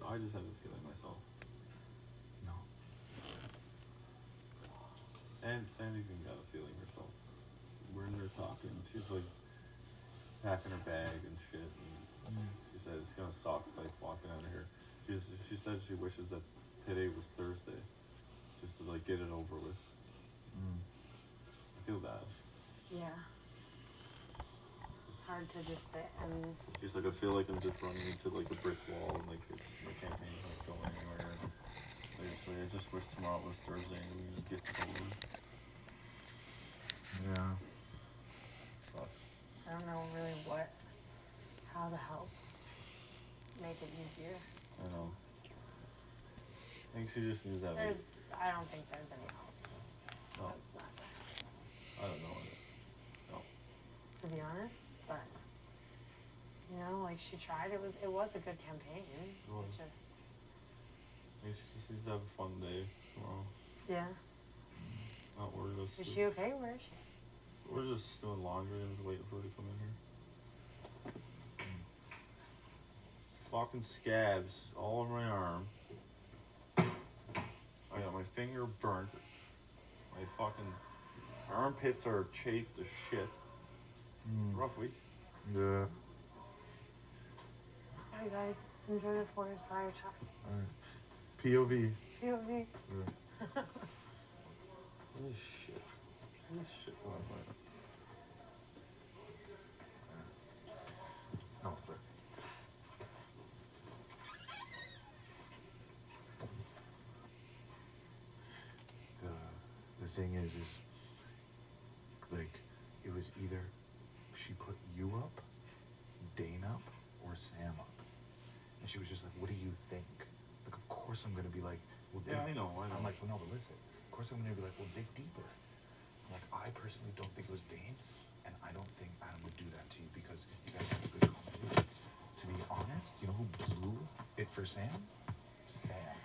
I just have a feeling myself. No. And Sandy even got a feeling herself. We're in there talking. She's like packing her bag and shit. And she said it's gonna suck like walking out of here. She said she wishes that today was Thursday, just to like get it over with. I feel bad. Yeah. It's hard to just sit and. She's like, I feel like I'm just running into like a brick wall and like my campaign's not going anywhere. I just wish tomorrow was Thursday and we could get going. Yeah. Sucks. I don't know really how to help make it easier. I know. I think she just needs that. I don't think there's any help. No. That's not gonna happen. I don't know it. No. To be honest, but you know, like she tried. It was a good campaign. It was. It just. Maybe she just needs to have a fun day tomorrow. Yeah. Not worried us. Is she okay? Where is she? We're just doing laundry and just waiting for her to come in here. Fucking scabs all over my arm. I got my finger burnt. My fucking armpits are chafed as shit. Rough week. Yeah. Alright guys, enjoy the forest fire truck. Alright. POV. POV. Yeah. Holy shit. Holy shit last night. No, but the thing is like it was either she put you up, Dane up, or Sam up, and she was just like, "What do you think?" Like, of course I'm gonna be like, "Well, yeah, I know. I'm like, "Well, no, but listen. Of course I'm gonna be like, well, dig deeper." I'm like, I personally don't think it was Dane, and I don't think Adam would do that to you because you guys have a good conversation. To be honest, you know who blew it for Sam? Sam.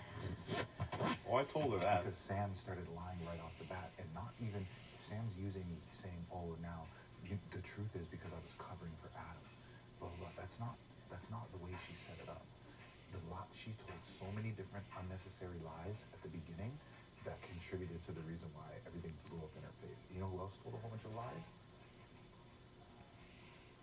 Oh, I told her that. Because Sam started lying right off the bat, and not even Sam's using me saying, "Oh, now the truth is because I was covering for Adam." Blah blah. That's not the way she set it up. She told so many different unnecessary lies at the beginning that contributed to the reason why everything blew up in her face. You know who else told a whole bunch of lies?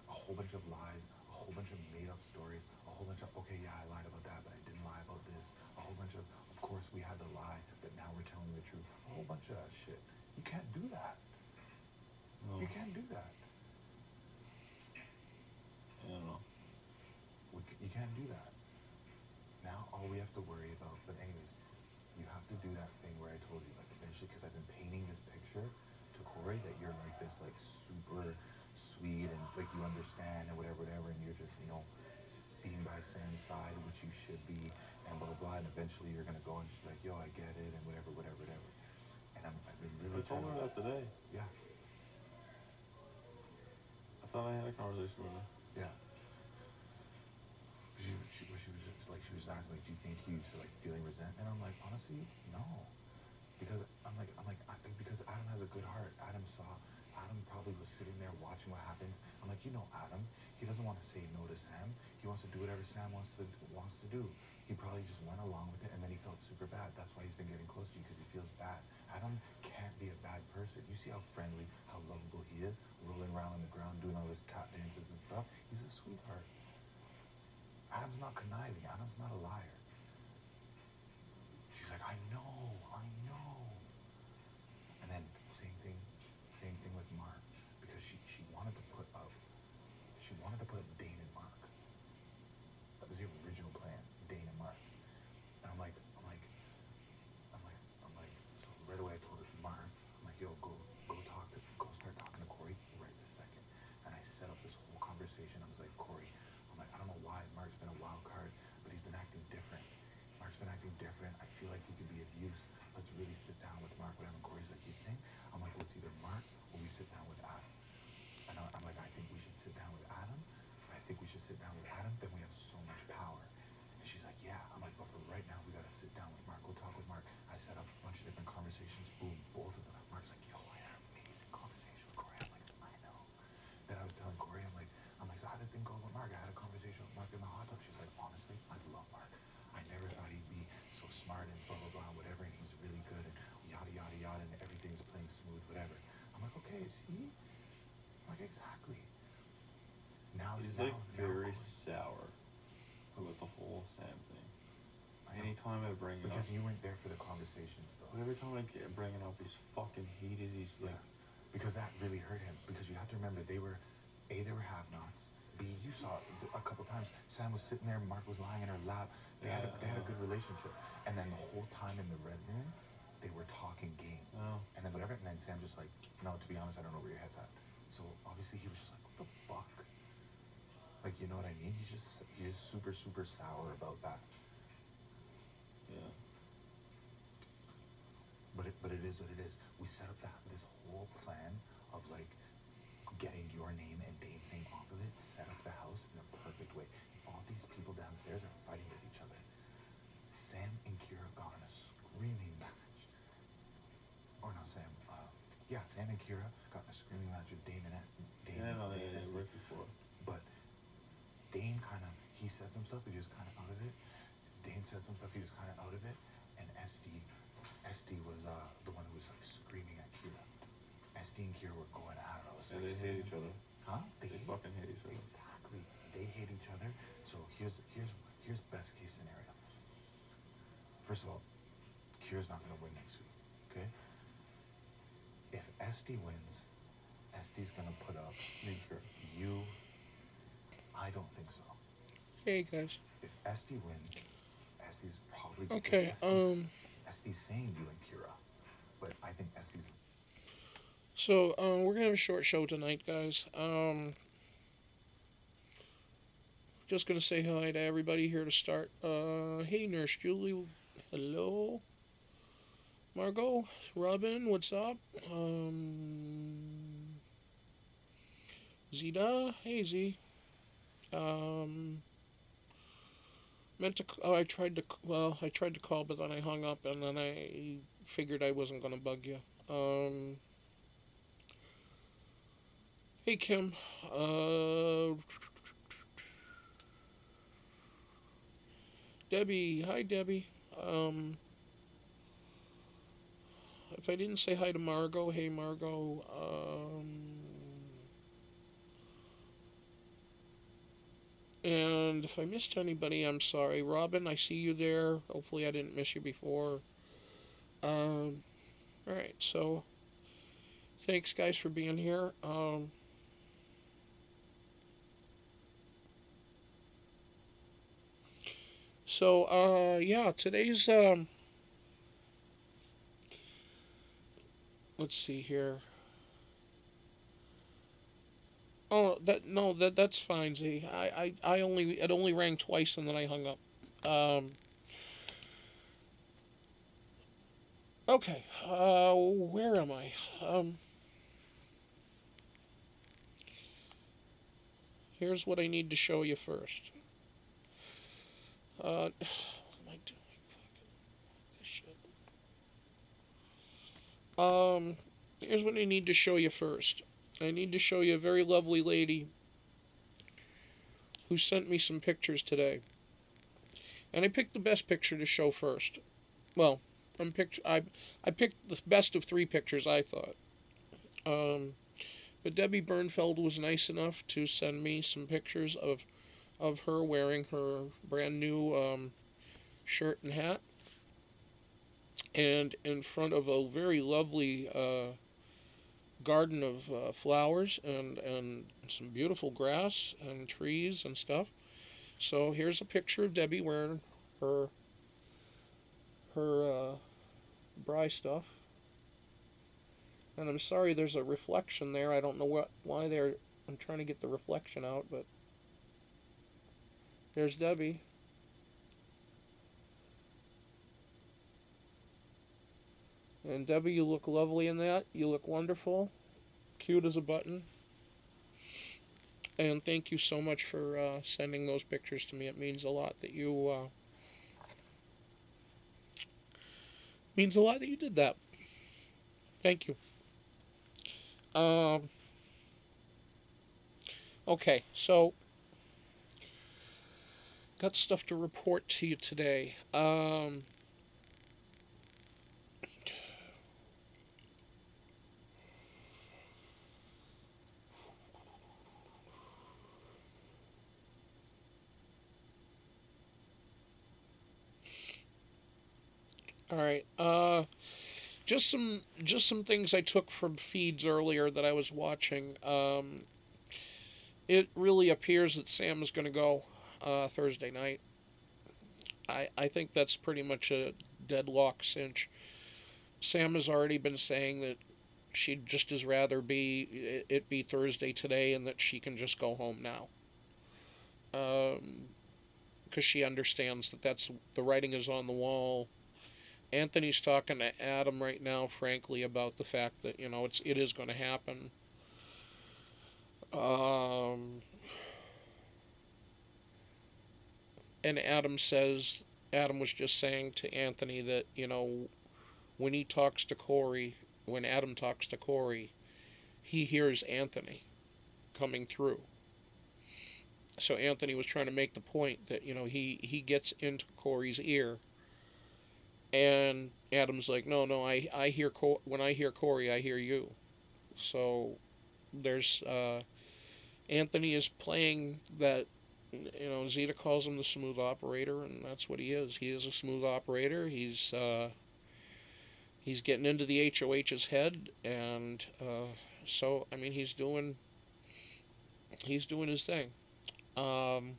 A whole bunch of lies, a whole bunch of made-up stories, a whole bunch of, okay, yeah, I lied about that, but I didn't lie about this. A whole bunch of course, we had to lie, but now we're telling the truth. A whole bunch of that shit. You can't do that. No. You can't do that. I don't know. You can't do that. Now all we have to worry about, but anyways, you have to do that thing where I told you, like, eventually, because I've been painting this picture to Cory that you're like this, like, super sweet and like you understand and whatever, and you're just, you know, being by Sam's side, which you should be, and blah blah blah. And eventually, you're gonna go and just be like, yo, I get it, and whatever. And I've been really. I told her that today. Yeah. I thought I had a conversation with her. Yeah. She was just like, she was asking, like, do you think he's like feeling resentment? I'm like, honestly, no. Because because Adam has a good heart. Adam probably was sitting there watching what happens. I'm like, you know, Adam, he doesn't want to say no to Sam. He wants to do whatever Sam wants to do. He probably just went along with it, and then he felt super bad. That's why he's been getting close to you, because he feels bad. Adam can't be a bad person. You see how friendly, how lovable he is, rolling around on the ground, doing all his tap dances and stuff. He's a sweetheart. Adam's not conniving. Adam's not a liar. She's like, I know. And then same thing with Mark, because she wanted to put up Dane and Mark. That was the original plan, Dane way. See? Like, exactly. Now He's now, like now, very Cory. sour with the whole Sam thing. I know. Anytime I bring it up, Because you weren't there for the conversations, though. but every time I bring it up, he's fucking heated. He's like, Yeah. Because that really hurt him. Because you have to remember, they were have-nots. B, you saw a couple times. Sam was sitting there. Mark was lying in her lap. They had a good relationship. And then the whole time in the red room, they were talking game. oh, And then whatever. And then Sam just like, no, to be honest, I don't know where your head's at. So obviously he was just like, what the fuck? Like, you know what I mean? He's super, super sour about that. yeah. But it is what it is. We set up this whole plan of like getting your name and Dane's name off of it, set up the house in a perfect way. All these people downstairs are fighting with each other. Sam and Kiera got in a screaming match. Or not Sam, Sam and Kiera got in a screaming match with Dane. Right before. But Dane he said some stuff, but he was kind of out of it. Dane said some stuff, he was kind of out of it. And SD was the one who was like screaming at Kiera. SD and Kiera were going at it. I was And like, they hate each other. Huh? They fucking hate each other. Exactly. They hate each other. So here's best case scenario. First of all, Kiera's not gonna win next week. Okay? If SD wins, SD's gonna put up you. I don't think so. Hey guys. If SD wins, SD's probably Okay, SD's saying you and Kiera. But I think SD's so we're gonna have a short show tonight, guys. Just gonna say hi to everybody here to start. Hey Nurse Julie, hello. Margot, Robin, what's up? Zeta, hey Z. Meant to. Oh, I tried to call, but then I hung up, and then I figured I wasn't gonna bug you. Hey Kim. Debbie, hi Debbie. If I didn't say hi to Margot, hey Margot. And if I missed anybody, I'm sorry. Robin, I see you there. Hopefully I didn't miss you before. Alright, so thanks guys for being here. Today's, let's see here. Oh, that's fine, Z. It only rang twice and then I hung up. Okay, where am I? Here's what I need to show you first. What am I doing? This shit. Here's what I need to show you first. I need to show you a very lovely lady who sent me some pictures today. And I picked the best picture to show first. Well, I picked the best of three pictures, I thought. But Debbie Bernfeld was nice enough to send me some pictures of her wearing her brand new shirt and hat, and in front of a very lovely garden of flowers and some beautiful grass and trees and stuff. So here's a picture of Debbie wearing her Bry stuff. And I'm sorry, there's a reflection there. I don't know why they're. I'm trying to get the reflection out, but there's Debbie. And Debbie, you look lovely in that. You look wonderful, cute as a button. And thank you so much for sending those pictures to me. It means a lot that you did that. Thank you. Um, okay, so got stuff to report to you today. All right. Just some things I took from feeds earlier that I was watching. It really appears that Sam is going to go Thursday night. I think that's pretty much a deadlock cinch. Sam has already been saying that she'd just as rather it be Thursday today and that she can just go home now. Because she understands that that's the writing is on the wall. Anthony's talking to Adam right now, frankly, about the fact that it is going to happen. Um, and Adam was just saying to Anthony that when he talks to Cory, when Adam talks to Cory, he hears Anthony coming through. So Anthony was trying to make the point that he gets into Cory's ear, and Adam's like, no, I hear when I hear Cory, I hear you. So there's Anthony is playing that. Zeta calls him the smooth operator, and that's what he is. He is a smooth operator. He's getting into the HOH's head, and so I mean he's doing his thing. Um,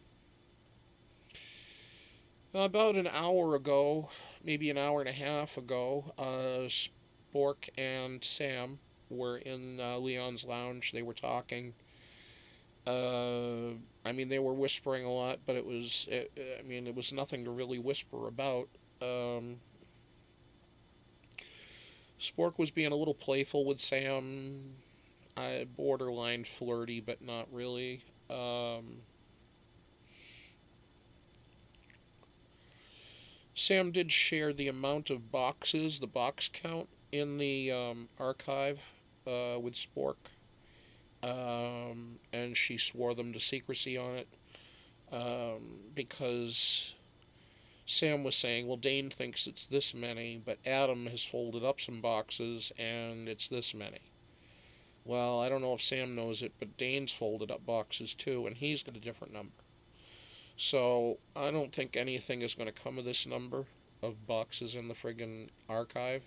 about an hour ago, maybe an hour and a half ago, Spork and Sam were in Leon's lounge. They were talking. I mean, they were whispering a lot, but it was nothing to really whisper about. Um, Spork was being a little playful with Sam, borderline flirty, but not really. Sam did share the amount of boxes, the box count in the archive with Spork, and she swore them to secrecy on it because Sam was saying, well, Dane thinks it's this many, but Adam has folded up some boxes and it's this many. Well, I don't know if Sam knows it, but Dane's folded up boxes too, and he's got a different number. So I don't think anything is going to come of this number of boxes in the friggin' archive.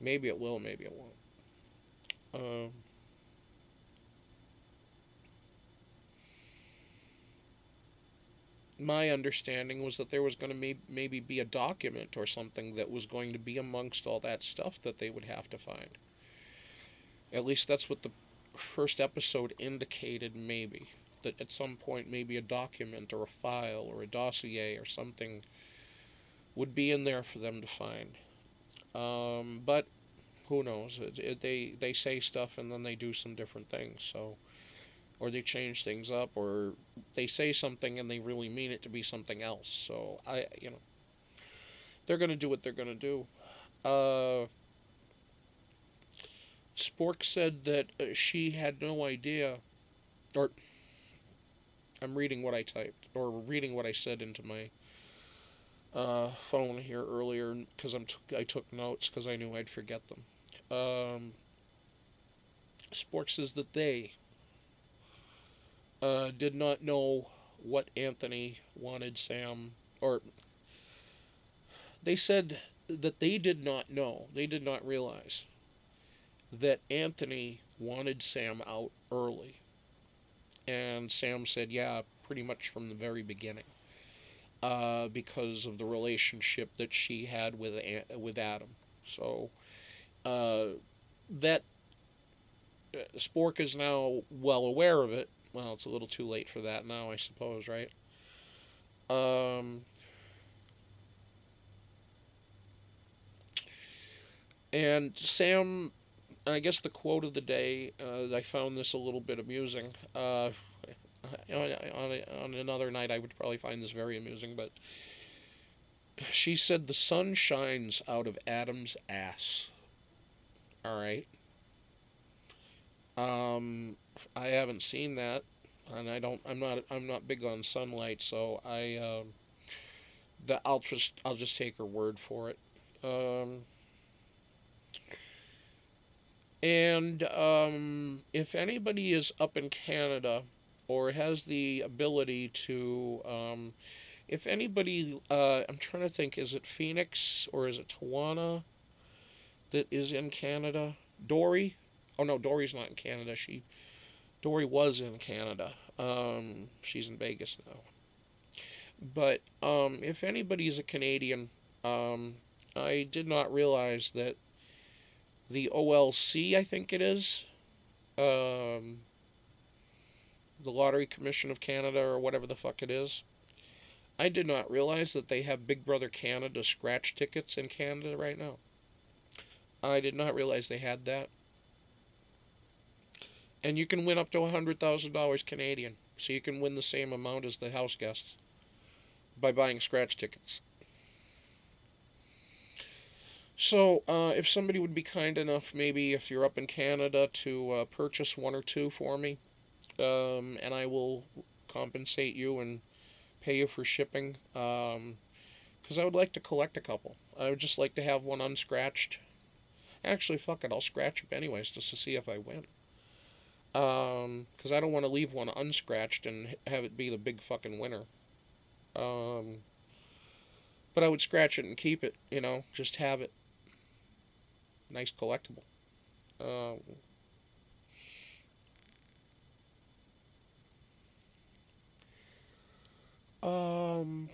Maybe it will, maybe it won't. Um, my understanding was that there was going to maybe be a document or something that was going to be amongst all that stuff that they would have to find. At least that's what the first episode indicated, maybe. That at some point, maybe a document or a file or a dossier or something would be in there for them to find. But who knows? They say stuff and then they do some different things. So, or they change things up, or they say something and they really mean it to be something else. So they're gonna do what they're gonna do. Uh, Spork said that she had no idea, or I'm reading what I typed, or reading what I said into my phone here earlier because I took notes because I knew I'd forget them. Spork says that they did not know what Anthony wanted Sam, or they said that they did not know, they did not realize that Anthony wanted Sam out early. And Sam said, yeah, pretty much from the very beginning. Because of the relationship that she had with Adam. So that Spork is now well aware of it. Well, it's a little too late for that now, I suppose, right? Um, and Sam, I guess the quote of the day, I found this a little bit amusing. On another night, I would probably find this very amusing, but she said, "The sun shines out of Adam's ass." All right. Um, I haven't seen that, and I don't. I'm not big on sunlight, so I'll just take her word for it. Um, and if anybody is up in Canada or has the ability to If anybody, I'm trying to think, is it Phoenix or is it Tawana that is in Canada? Dory? Oh no, Dory's not in Canada. Dory was in Canada. She's in Vegas now. But if anybody's a Canadian, I did not realize that the OLC, I think it is, um, the Lottery Commission of Canada or whatever the fuck it is. I did not realize that they have Big Brother Canada scratch tickets in Canada right now. I did not realize they had that. And you can win up to $100,000 Canadian. So you can win the same amount as the house guests by buying scratch tickets. So if somebody would be kind enough, maybe if you're up in Canada, to purchase one or two for me, and I will compensate you and pay you for shipping. Because I would like to collect a couple. I would just like to have one unscratched. Actually, fuck it, I'll scratch it anyways just to see if I win. Because I don't want to leave one unscratched and have it be the big fucking winner. But I would scratch it and keep it, just have it. Nice collectible. Um,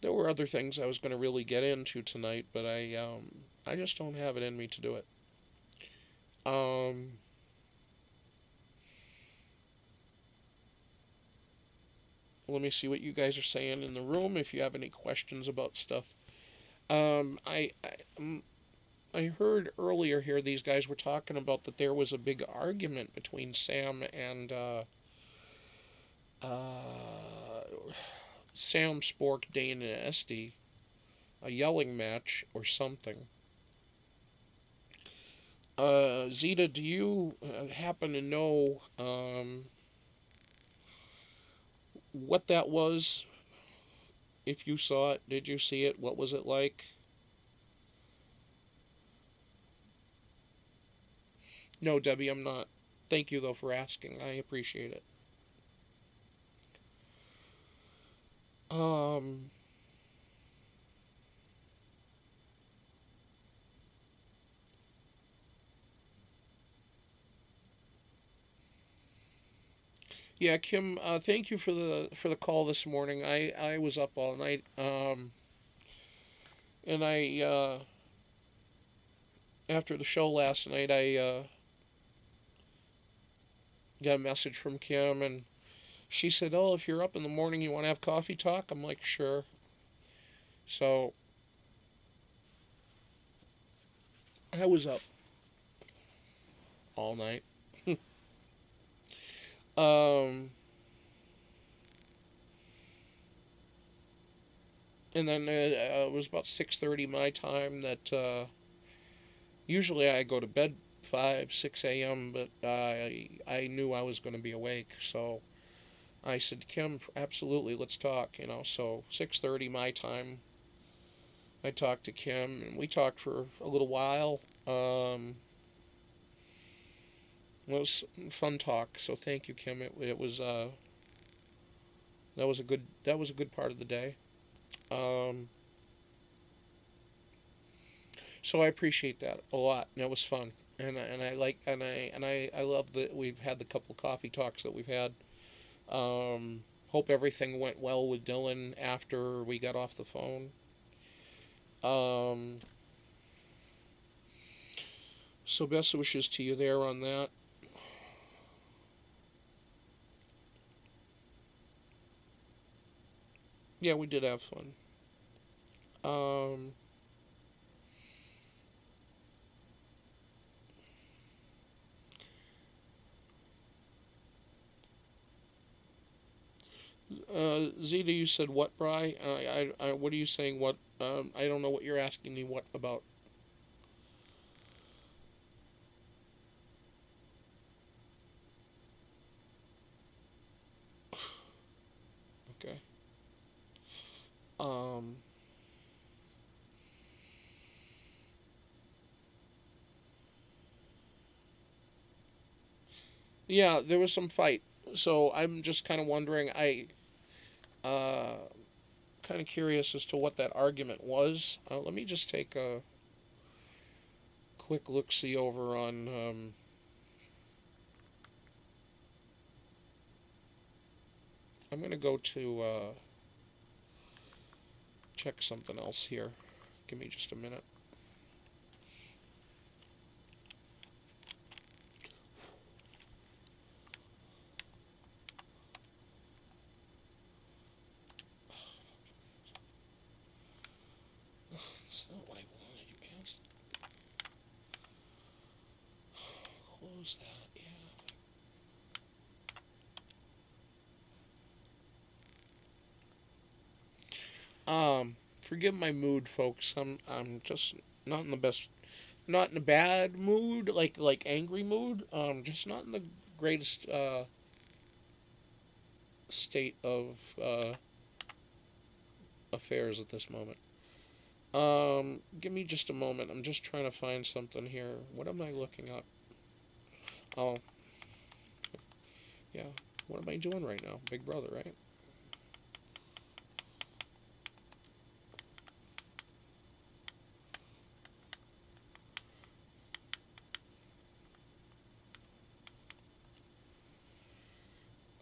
there were other things I was going to really get into tonight, but I just don't have it in me to do it. Um, Let me see what you guys are saying in the room. If you have any questions about stuff, I heard earlier here these guys were talking about that there was a big argument between Sam and Sam, Spork, Dane, and Esty, a yelling match or something. Zeta, do you happen to know what that was? If you saw it, did you see it? What was it like? No, Debbie, I'm not. Thank you, though, for asking. I appreciate it. Um, yeah, Kim, thank you for the call this morning. I was up all night, and after the show last night, I got a message from Kim, and she said, "Oh, if you're up in the morning, you want to have coffee talk?" I'm like, "Sure." So I was up all night. Um, and then it was about 6:30 my time that usually I go to bed 5, 6 a.m., but I knew I was going to be awake, so I said, "Kim, absolutely, let's talk." So 6:30 my time, I talked to Kim, and we talked for a little while. It was fun talk, so thank you, Kim. It was that was a good part of the day. Um, so I appreciate that a lot, and it was fun. And I like and I love that we've had the couple coffee talks that we've had. Hope everything went well with Dylan after we got off the phone. Um, so best wishes to you there on that. Yeah, we did have fun. Um, Zeta, you said what, Bry? What are you saying? What? I don't know what you're asking me. What about? Okay. Um, Yeah, there was some fight. So I'm just kind of wondering. Uh, Kind of curious as to what that argument was. Let me just take a quick look see over on. I'm going to go to check something else here. Give me just a minute. That's not what I wanted, you guys. Close that, yeah. Forgive my mood, folks. I'm just not in the best, not in a bad mood, like angry mood. Just not in the greatest state of affairs at this moment. Give me just a moment. I'm just trying to find something here. What am I looking up? Oh, yeah. What am I doing right now? Big Brother, right?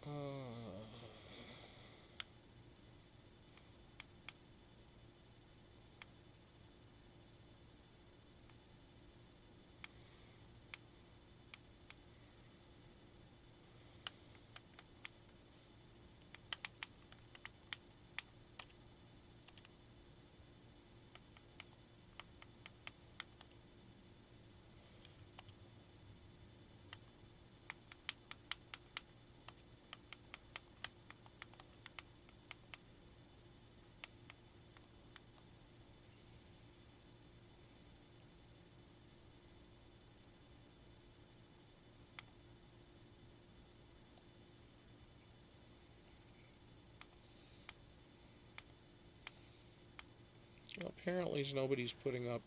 Uh, Apparently, nobody's putting up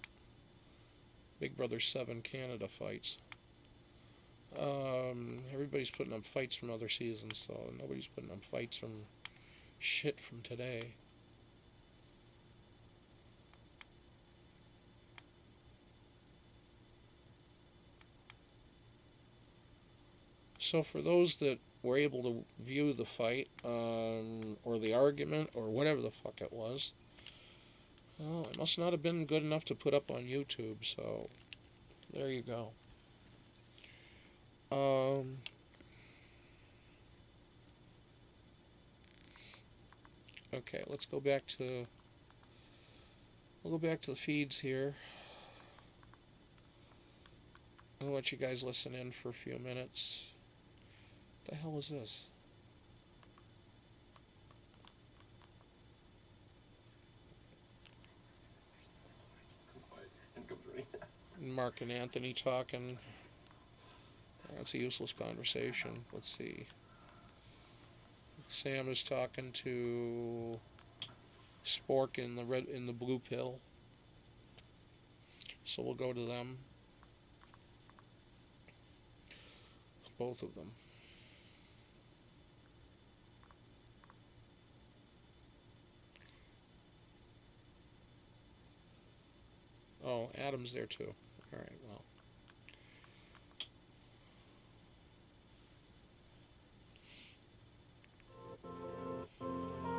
Big Brother 7 Canada fights. Everybody's putting up fights from other seasons, so nobody's putting up fights from shit from today. So for those that were able to view the fight, or the argument, or whatever the fuck it was, well, it must not have been good enough to put up on YouTube, so there you go. Okay, we'll go back to the feeds here. I'll let you guys listen in for a few minutes. What the hell is this? Mark and Anthony talking. That's a useless conversation. Let's see. Sam is talking to Spork in the blue pill. So we'll go to them. Both of them. Oh, Adam's there too. Alright, well.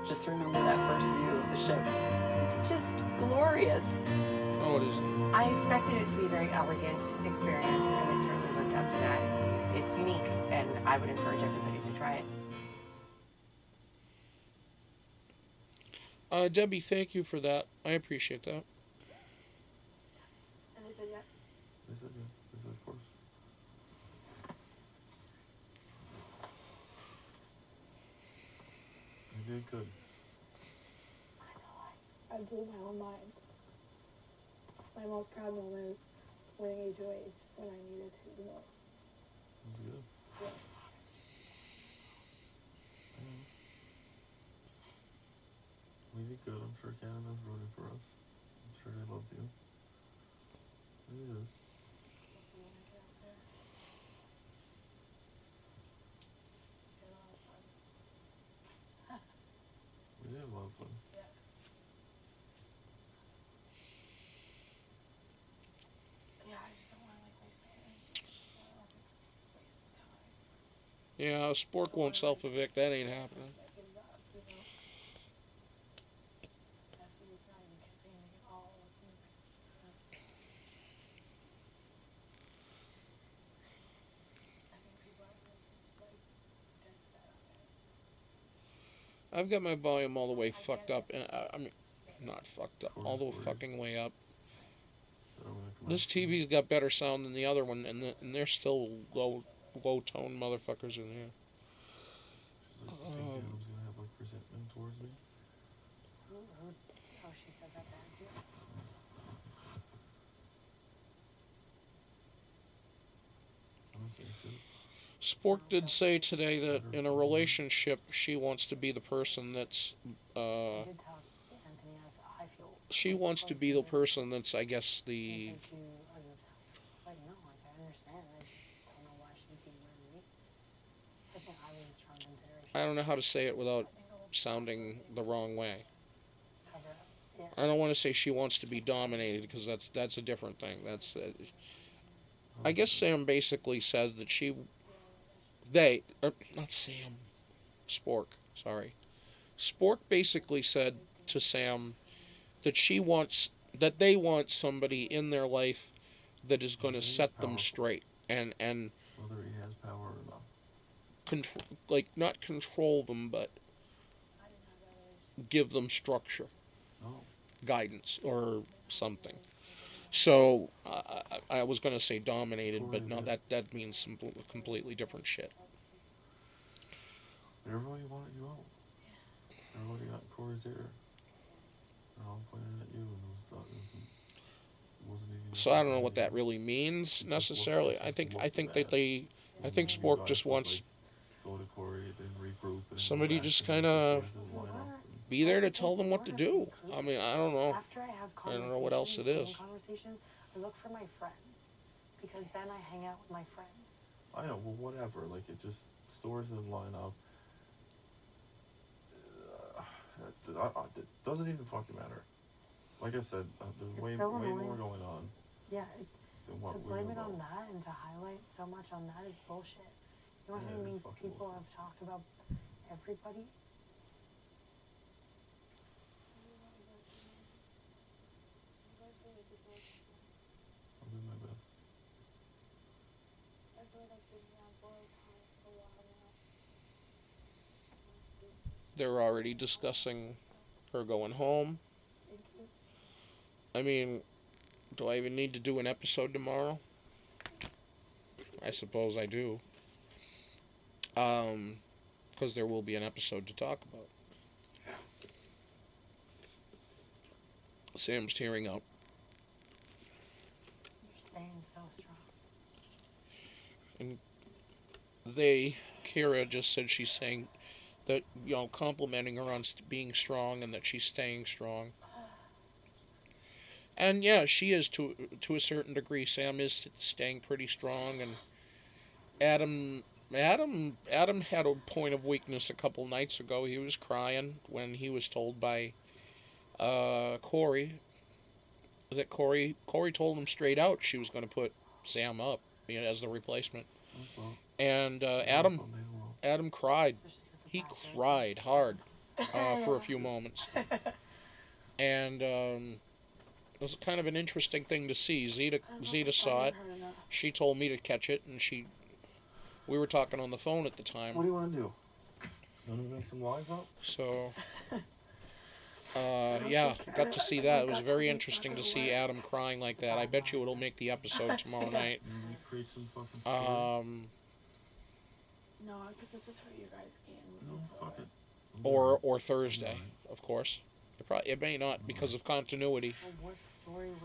Just remember that first view of the ship. It's just glorious. Oh, it isn't. I expected it to be a very elegant experience, and it certainly lived up to that. It's unique, and I would encourage everybody to try it. Debbie, thank you for that. I appreciate that. And they said yes. They said yes. They said of course. You did good. I know, I blew my own mind. My most proud moment winning HOH when I needed to the most. That was good. Yeah. We did good. I'm sure Canada's rooting for us. I'm sure they loved you. It is. Hopefully when I get out there. lovely. Yeah, I just don't want to like waste my energy. I don't want to waste my time. Yeah, Spork won't self-evict. That ain't happening. Like give up, you know. Yeah, see, it's not even campaigning at all. I think. I think people are really like dead set on it. I've got my volume all the way I fucked get up, it. and I mean, not fucked up, all Cory's the worried. fucking way up. That I'm gonna come This out. TV's got better sound than the other one, and they're still low-tone motherfuckers in here. She's like, you think Adam's gonna have like resentment towards me? Oh, she said that back to you? I'm not saying shit. Spork did say today that in a relationship, she wants to be the person that's, I did talk to Anthony. I feel. she wants to be the person that's, I guess, the... It's like, no, like, I understand. I just don't know why she'd be with me. I think I was a strong consideration. I don't know how to say it without sounding the wrong way. Cover up. Yeah. I don't want to say she wants to be dominated, because that's a different thing. I guess Sam basically said that not Sam, Spork, sorry. Spork basically said to Sam that that they want somebody in their life that is going to set them straight and whether he has power or not. Not control them, but give them structure, guidance, or something. So I was going to say dominated, but no, that means some completely different shit. Everybody wanted you out. Everybody got Cory's ear. They're all pointing at you, and it wasn't even. So I don't know what that really means necessarily. I think Spork just wants go to Cory, then regroup, and somebody just kind of be there to tell them what to do. I mean, I don't know. After I have I don't know what else it is. Conversations, I look for my friends, because then I hang out with my friends. I know, well, whatever. Like, it just stores them line up. It doesn't even fucking matter. Like I said, there's way more going on. Yeah, than what to we blame it know. on that and to highlight so much on that is bullshit. You know how many people have talked about everybody? I'll do my best. I feel like I've been on borrowed time for a while now. They're already discussing her going home. Thank you. I mean, do I even need to do an episode tomorrow? I suppose I do. Because there will be an episode to talk about. Sam's tearing up. You're staying so strong. And Kiera just said she's saying that, complimenting her on being strong and that she's staying strong. And yeah, she is to a certain degree. Sam is staying pretty strong, and Adam had a point of weakness a couple nights ago. He was crying when he was told by Cory that Cory told him straight out she was going to put Sam up, as the replacement. And Adam cried. He cried hard for a few moments. And it was kind of an interesting thing to see. Zeta saw it. She told me to catch it, and we were talking on the phone at the time. What do you want to do? You want to make some lies up? So, yeah, got to see that. It was very interesting to see Adam crying like that. I bet you it'll make the episode tomorrow night. Create some fucking story. No, because it's for you guys can. No, fuck it. Or Thursday, of course. It may not because of continuity.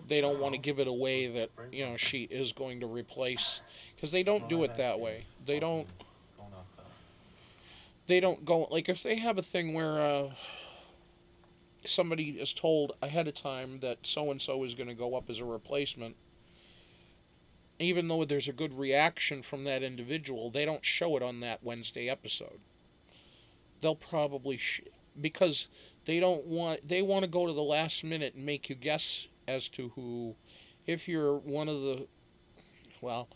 They don't want to give it away that, she is going to replace, because they don't do it that way. They don't go, like, if they have a thing where somebody is told ahead of time that so-and-so is going to go up as a replacement, even though there's a good reaction from that individual, they don't show it on that Wednesday episode. They'll probably, because They want to go to the last minute and make you guess as to who, if you're one of the, well,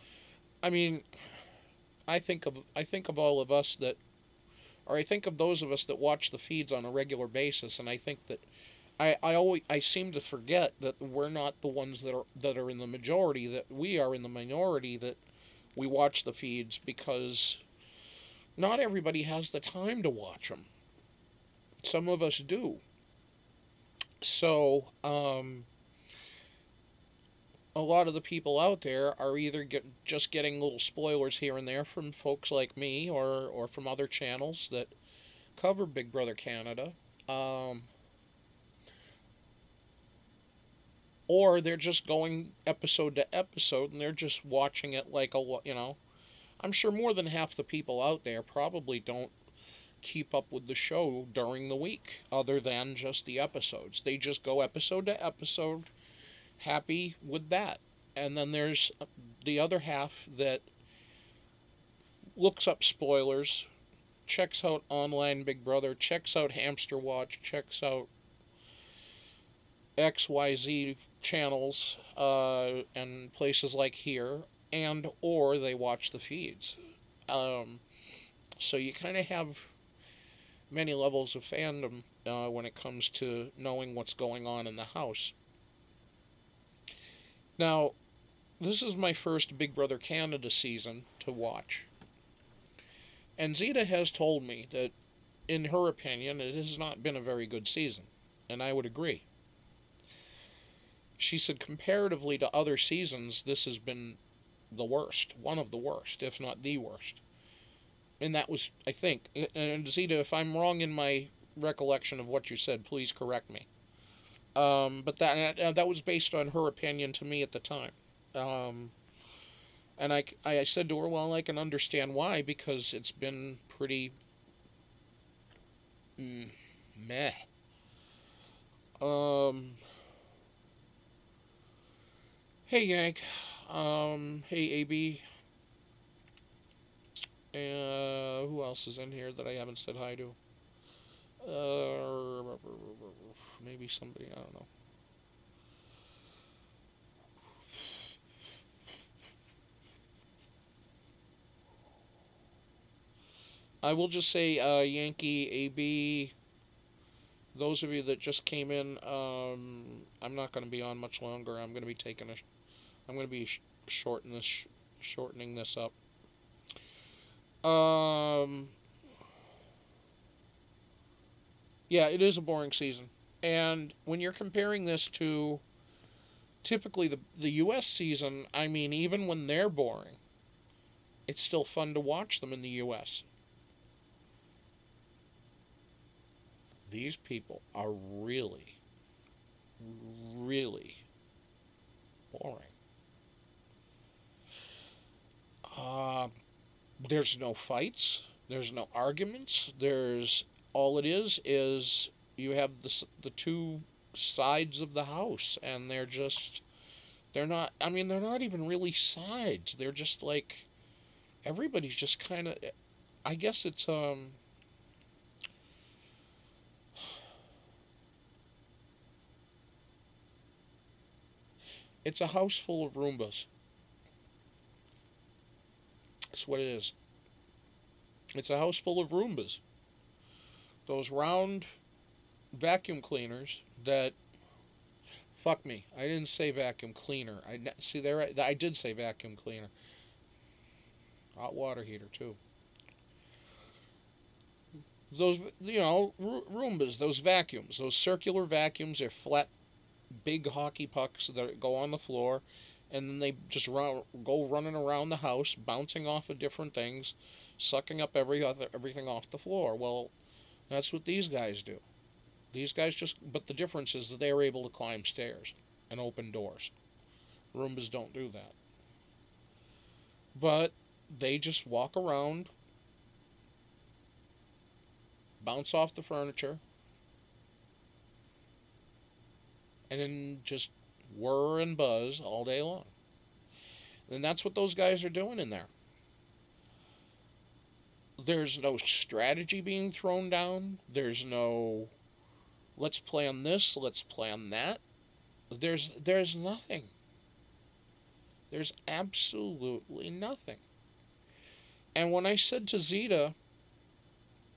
I mean, I think of all of us that, or I think of those of us that watch the feeds on a regular basis, and I think that I seem to forget that we're not the ones that are in the majority, that we are in the minority, that we watch the feeds, because not everybody has the time to watch them. Some of us do. So, a lot of the people out there are either just getting little spoilers here and there from folks like me, or from other channels that cover Big Brother Canada. Or they're just going episode to episode and they're just watching it like I'm sure more than half the people out there probably don't keep up with the show during the week, other than just the episodes. They just go episode to episode, happy with that. And then there's the other half that looks up spoilers, checks out online Big Brother, checks out Hamster Watch, checks out XYZ channels, and places like here, and or they watch the feeds. So you kind of have many levels of fandom when it comes to knowing what's going on in the house. Now, this is my first Big Brother Canada season to watch. And Zita has told me that, in her opinion, it has not been a very good season. And I would agree. She said comparatively to other seasons, this has been the worst. One of the worst, if not the worst. And that was, I think, and Zita, if I'm wrong in my recollection of what you said, please correct me. But that was based on her opinion to me at the time. And I said to her, well, I can understand why, because it's been pretty meh. Hey, Yank. Hey, AB. Who else is in here that I haven't said hi to? Maybe somebody, I don't know. I will just say, Yankee, AB, those of you that just came in, I'm not going to be on much longer. I'm going to be shortening this up. Yeah, it is a boring season. And when you're comparing this to typically the US season, I mean, even when they're boring, it's still fun to watch them in the US. These people are really, really boring. There's no fights. There's no arguments. There's all it is you have the two sides of the house, and they're not. I mean, they're not even really sides. They're just like everybody's just kind of. I guess it's a house full of Roombas. That's what it is. It's a house full of Roombas. Those round vacuum cleaners that. Fuck me. I didn't say vacuum cleaner. I did say vacuum cleaner. Hot water heater too. Those, Roombas, those vacuums, those circular vacuums, they're flat, big hockey pucks that go on the floor, and then they just go running around the house, bouncing off of different things, sucking up everything off the floor. Well, that's what these guys do. These guys but the difference is that they're able to climb stairs and open doors. Roombas don't do that. But they just walk around, bounce off the furniture, and then just whir and buzz all day long. And that's what those guys are doing in there. There's no strategy being thrown down. There's no let's plan this, let's plan that. There's nothing. There's absolutely nothing. And when I said to Zeta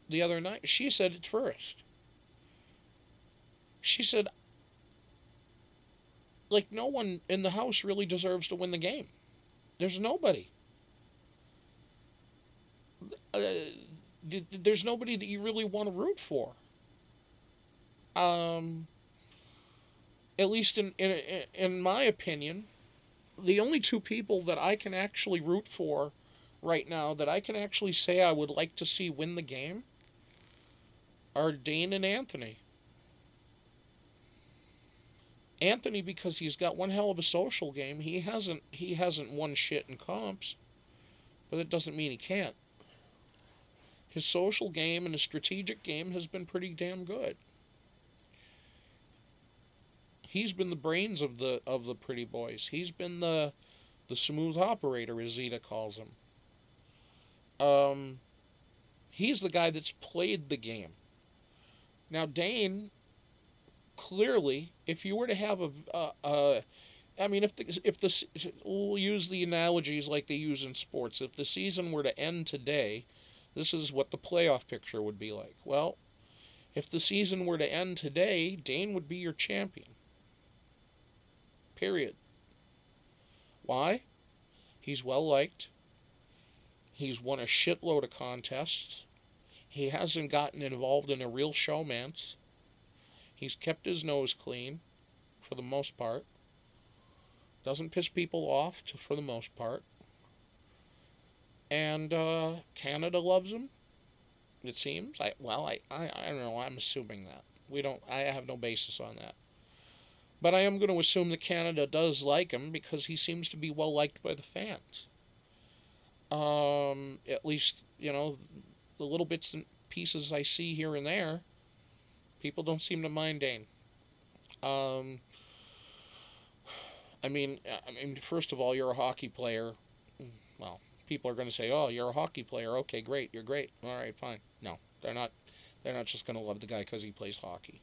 the other night, she said it first. She said, like, no one in the house really deserves to win the game. There's nobody. There's nobody that you really want to root for. At least in my opinion, the only two people that I can actually root for right now, that I can actually say I would like to see win the game, are Dane and Anthony. Anthony, because he's got one hell of a social game. He hasn't won shit in comps, but that doesn't mean he can't. His social game and his strategic game has been pretty damn good. He's been the brains of the pretty boys. He's been the smooth operator, as Zeta calls him. He's the guy that's played the game. Now Dane, clearly, if you were to have I mean, we'll use the analogies like they use in sports. If the season were to end today, this is what the playoff picture would be like. Well, if the season were to end today, Dane would be your champion. Period. Why? He's well liked. He's won a shitload of contests. He hasn't gotten involved in a real showmance. He's kept his nose clean, for the most part. Doesn't piss people off, for the most part. And Canada loves him, it seems. I don't know. I'm assuming that. I have no basis on that. But I am going to assume that Canada does like him because he seems to be well liked by the fans. At least, the little bits and pieces I see here and there, people don't seem to mind Dane. I mean, first of all, you're a hockey player. Well, people are going to say, "Oh, you're a hockey player. Okay, great. You're great. All right, fine." No, they're not. They're not just going to love the guy because he plays hockey.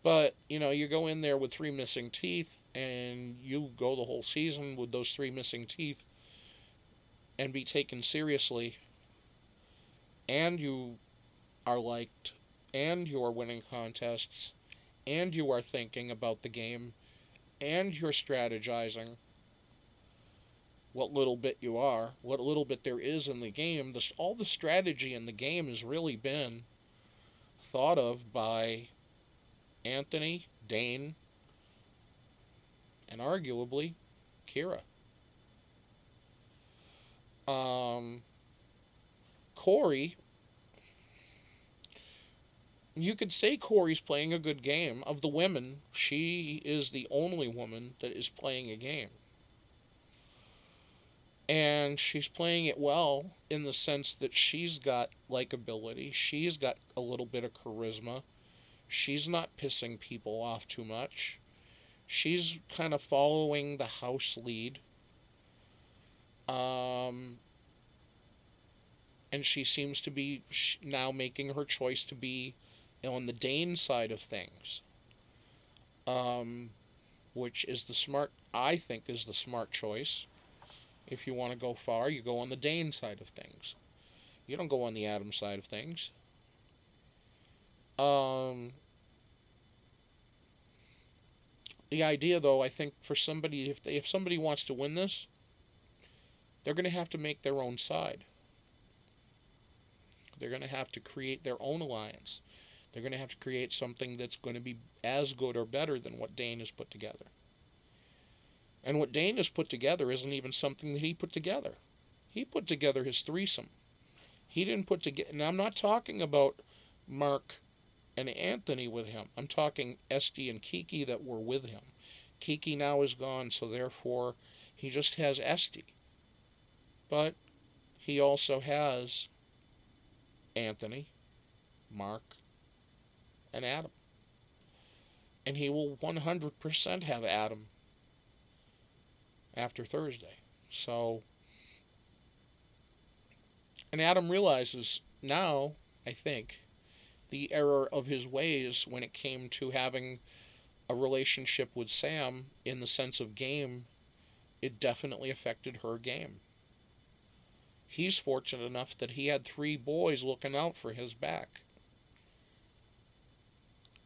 But you go in there with 3 missing teeth, and you go the whole season with those 3 missing teeth, and be taken seriously, and you are liked, and you are winning contests, and you are thinking about the game, and you're strategizing what little bit you are, what little bit there is in the game. All the strategy in the game has really been thought of by Anthony, Dane, and arguably Kiera. Cory, you could say Cory's playing a good game. Of the women, she is the only woman that is playing a game. And she's playing it well in the sense that she's got likability. She's got a little bit of charisma. She's not pissing people off too much. She's kind of following the house lead. And she seems to be now making her choice to be on the Dane side of things. Which is I think is the smart choice. If you want to go far, you go on the Dane side of things. You don't go on the Adam side of things. The idea, though, I think for somebody, if somebody wants to win this, they're going to have to make their own side. They're going to have to create their own alliance. They're going to have to create something that's going to be as good or better than what Dane has put together. And what Dane has put together isn't even something that he put together. He put together his threesome. He didn't put together... Now, I'm not talking about Mark and Anthony with him. I'm talking Esty and Kiki that were with him. Kiki now is gone, so therefore he just has Esty. But he also has Anthony, Mark, and Adam. And he will 100% have Adam after Thursday. So, and Adam realizes now, I think, the error of his ways when it came to having a relationship with Sam in the sense of game. It definitely affected her game. He's fortunate enough that he had 3 boys looking out for his back.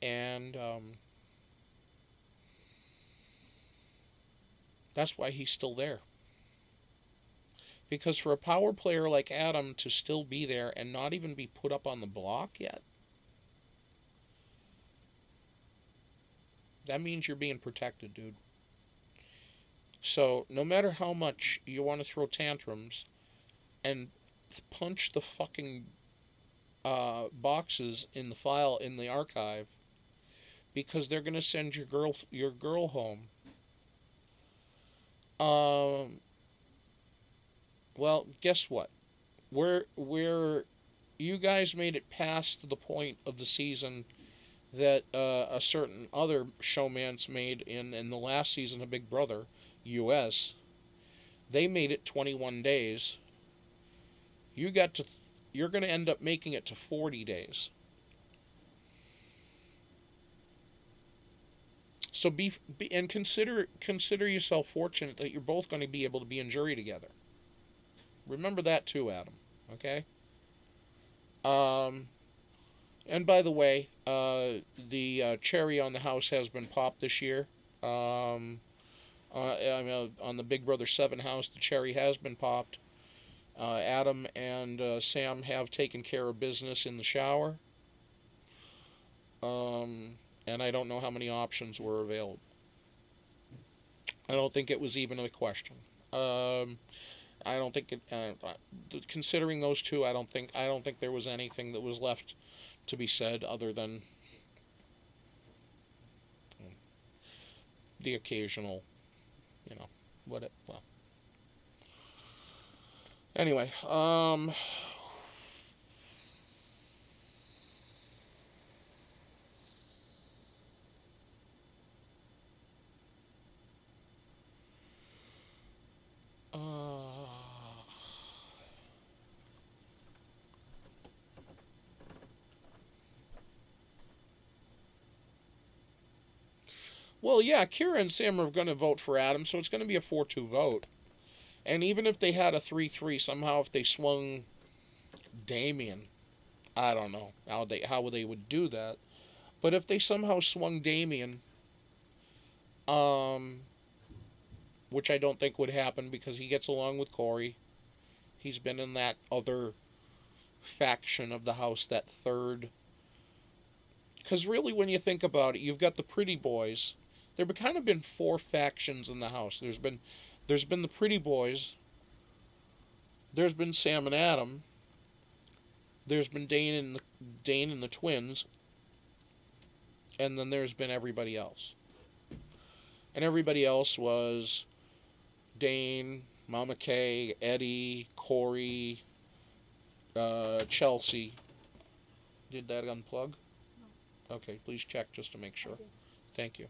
And that's why he's still there. Because for a power player like Adam to still be there and not even be put up on the block yet, that means you're being protected, dude. So no matter how much you want to throw tantrums and punch the fucking boxes in the file in the archive because they're gonna send your girl home. Well, guess what? Where you guys made it past the point of the season that a certain other showman's made in the last season of Big Brother US. They made it 21 days. You're going to end up making it to 40 days. So and consider yourself fortunate that you're both going to be able to be in jury together. Remember that too, Adam. Okay? And by the way, the cherry on the house has been popped this year. On the Big Brother 7 house, the cherry has been popped. Adam and Sam have taken care of business in the shower. And I don't know how many options were available. I don't think it was even a question. I don't think it. Considering those two, I don't think there was anything that was left to be said other than the occasional, well. Anyway, well, yeah, Kiera and Sam are going to vote for Adam, so it's going to be a 4-2 vote. And even if they had a 3-3, somehow if they swung Damien, I don't know how they would do that. But if they somehow swung Damien, which I don't think would happen because he gets along with Cory. He's been in that other faction of the house, that third. Because really, when you think about it, you've got the pretty boys. There have kind of been 4 factions in the house. There's been the pretty boys. There's been Sam and Adam. There's been Dane and the twins. And then there's been everybody else. And everybody else was Dane, Mama Kay, Eddie, Cory, Chelsea. Did that unplug? No. Okay, please check just to make sure. Thank you.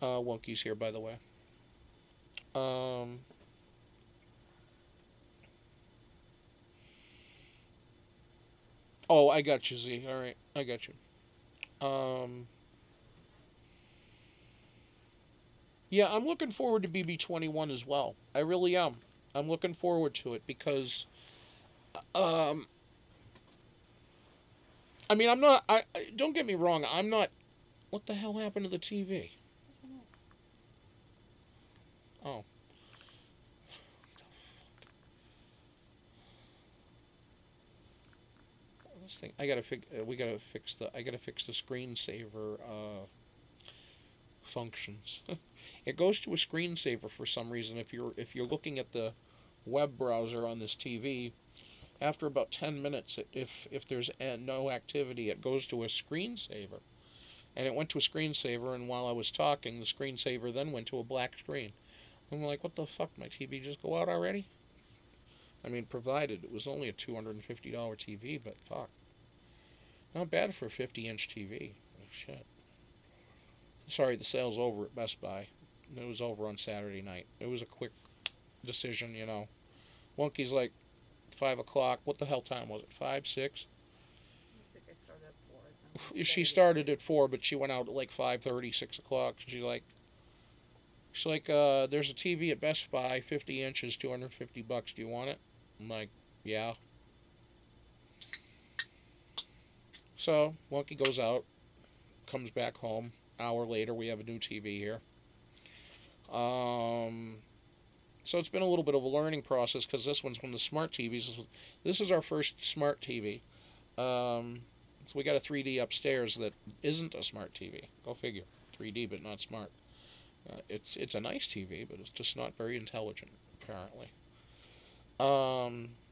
Wonky's here, by the way. Oh, I got you, Z. All right, I got you. Yeah, I'm looking forward to BB21 as well. I really am. I'm looking forward to it because, I mean, I'm not. Don't get me wrong. I'm not. What the hell happened to the TV? Oh. This thing. I gotta fix. We gotta fix the. I gotta fix the screensaver functions. It goes to a screensaver for some reason. If you're looking at the web browser on this TV, after about 10 minutes, if there's no activity, it goes to a screensaver. And it went to a screensaver, and while I was talking, the screensaver then went to a black screen. I'm like, what the fuck? My TV just go out already? I mean, provided it was only a $250 TV, but fuck. Not bad for a 50-inch TV. Oh, shit. Sorry, the sale's over at Best Buy. It was over on Saturday night. It was a quick decision, you know. Wonky's like, 5 o'clock. What the hell time was it? 5, 6? she started at 4, but she went out at like 5:30, 6 o'clock. She's like, there's a TV at Best Buy, 50 inches, $250. Do you want it? I'm like, yeah. So Monkey goes out, comes back home. Hour later, we have a new TV here. So it's been a little bit of a learning process because this one's one of the smart TVs. This is our first smart TV. So we got a 3D upstairs that isn't a smart TV. Go figure. 3D, but not smart. It's a nice TV, but it's just not very intelligent, apparently.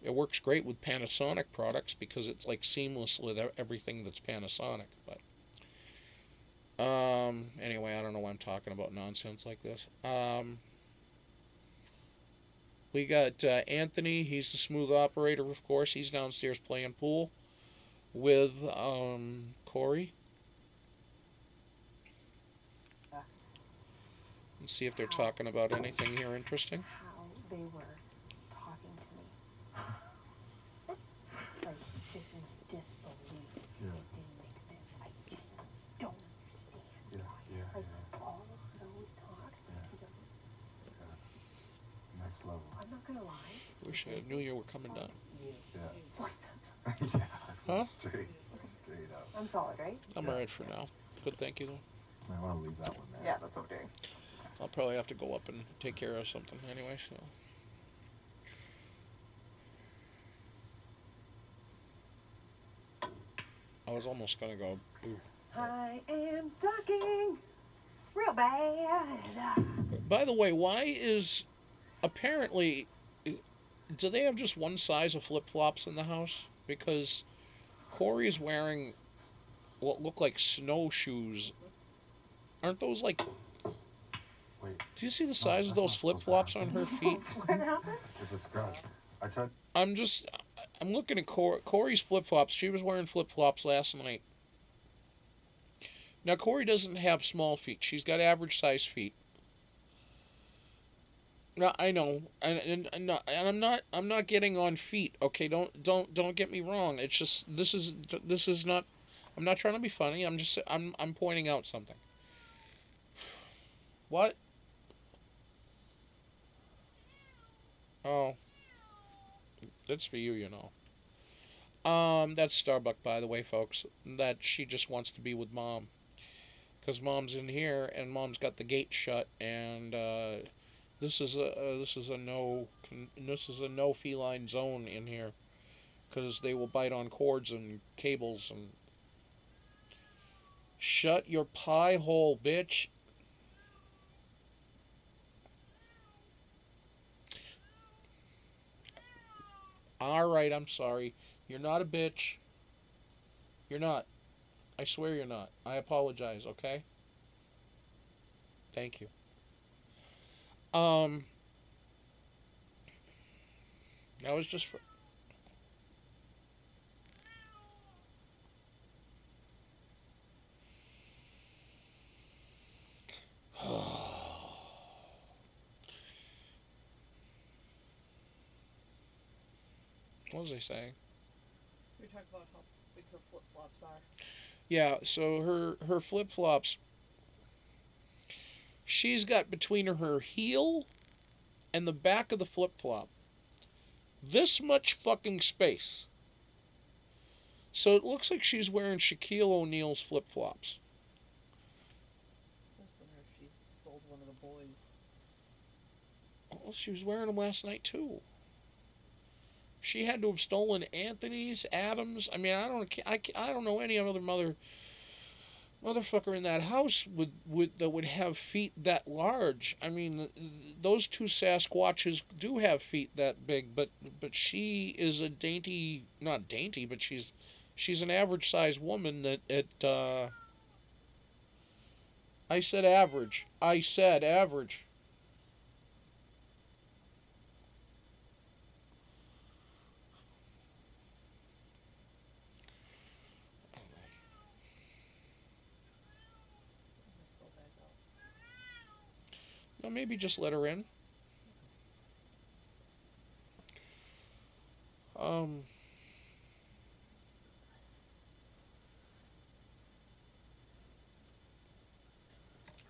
It works great with Panasonic products because it's like seamless with everything that's Panasonic. But anyway, I don't know why I'm talking about nonsense like this. We got Anthony. He's the smooth operator, of course. He's downstairs playing pool with Cory. Let's see if they're talking about anything here interesting. How they were talking to me. Like, just in disbelief. Yeah. It didn't make sense. I just don't understand. Yeah, Why. yeah, Like, yeah. all of those talks, Yeah. he doesn't. Yeah. Next level. I'm not gonna lie. Wish I knew you were coming down. Yeah. Yeah. Yeah. Huh? Straight up. I'm solid, right? I'm alright for now. Good, thank you, though. I want to leave that one there. Yeah, that's what we're doing. I'll probably have to go up and take care of something anyway, so. I was almost gonna go, ooh. I am sucking real bad. By the way, why is, apparently, do they have just one size of flip-flops in the house? Because Cory's wearing what look like snowshoes. Aren't those like... Wait. Do you see the size of those that's not flip-flops on her feet? What happened? It's a scratch. I tried. I'm looking at Cory's flip-flops. She was wearing flip-flops last night. Now, Cory doesn't have small feet. She's got average-sized feet. No, I know, and I'm not getting on feet. Okay, don't get me wrong. It's just this is not. I'm not trying to be funny. I'm pointing out something. What? Oh, that's for you, you know. That's Starbuck, by the way, folks. That she just wants to be with Mom, because Mom's in here and Mom's got the gate shut, and this is a no feline zone in here, because they will bite on cords and cables and. Shut your pie hole, bitch. Alright, I'm sorry. You're not a bitch. You're not. I swear you're not. I apologize, okay? Thank you. That was just for... What was I saying? You're talking about how big her flip flops are. Yeah, so her flip flops. She's got between her heel and the back of the flip flop this much fucking space. So it looks like she's wearing Shaquille O'Neal's flip flops. I wonder if she stole one of the boys. Well, she was wearing them last night too. She had to have stolen Anthony's, Adam's. I mean, I don't know any other motherfucker in that house that would have feet that large. I mean, those two Sasquatches do have feet that big, but she is a dainty, not dainty, but she's an average sized woman that I said average. I said average. Now maybe just let her in. Um,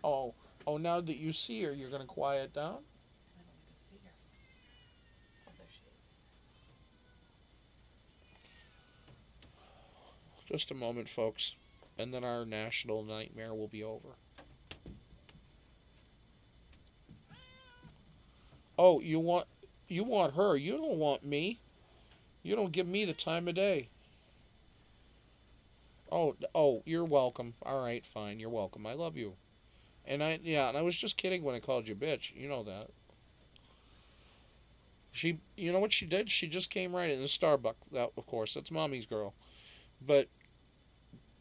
Oh, now that you see her, you're gonna quiet down? I don't even see her. Oh, there she is. Just a moment, folks, and then our national nightmare will be over. Oh, you want her? You don't want me. You don't give me the time of day. Oh, you're welcome. All right, fine. You're welcome. I love you. And I was just kidding when I called you bitch. You know that. You know what she did? She just came right in the Starbucks. That, of course, that's mommy's girl. But